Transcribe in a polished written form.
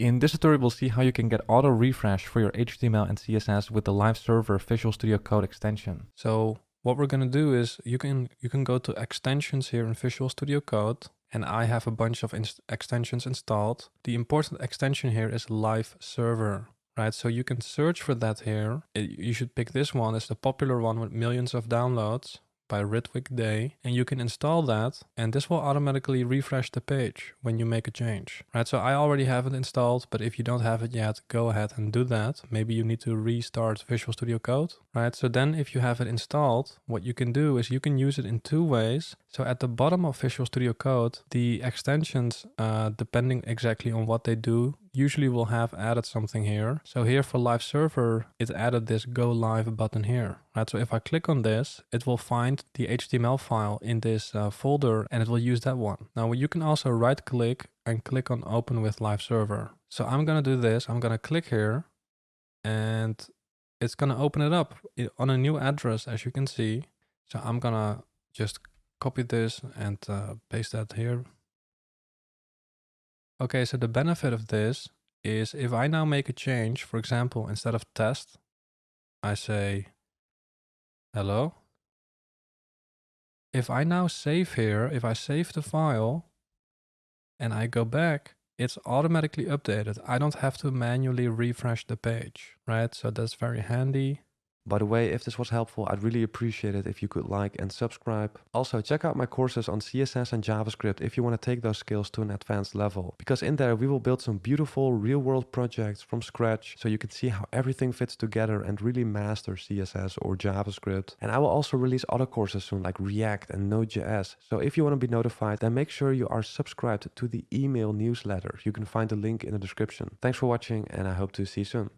In this tutorial, we'll see how you can get auto refresh for your HTML and CSS with the live server Visual Studio Code extension. So what we're going to do is you can go to extensions here in Visual Studio Code, and I have a bunch of extensions installed. The important extension here is live server, right? So you can search for that here. You should pick this one. It's the popular one with millions of downloads by Ritwik Day, and you can install that, and this will automatically refresh the page when you make a change, right? So I already have it installed, but if you don't have it yet, go ahead and do that. Maybe you need to restart Visual Studio Code, right? So then if you have it installed, what you can do is you can use it in two ways. So at the bottom of Visual Studio Code, the extensions, depending exactly on what they do, usually will have added something here. So here for live server, it added this go live button here, right? So if I click on this, it will find the HTML file in this folder, and it will use that one. Now you can also right click and click on open with live server. So I'm going to do this. I'm going to click here, and it's going to open it up on a new address, as you can see. So I'm going to just copy this and paste that here. Okay, so the benefit of this is if I now make a change, for example, instead of test, I say hello. If I now save here, if I save the file and I go back, it's automatically updated. I don't have to manually refresh the page, right? So that's very handy. By the way, if this was helpful, I'd really appreciate it if you could like and subscribe. Also, check out my courses on CSS and JavaScript if you want to take those skills to an advanced level. Because in there, we will build some beautiful real-world projects from scratch so you can see how everything fits together and really master CSS or JavaScript. And I will also release other courses soon like React and Node.js. So if you want to be notified, then make sure you are subscribed to the email newsletter. You can find the link in the description. Thanks for watching, and I hope to see you soon.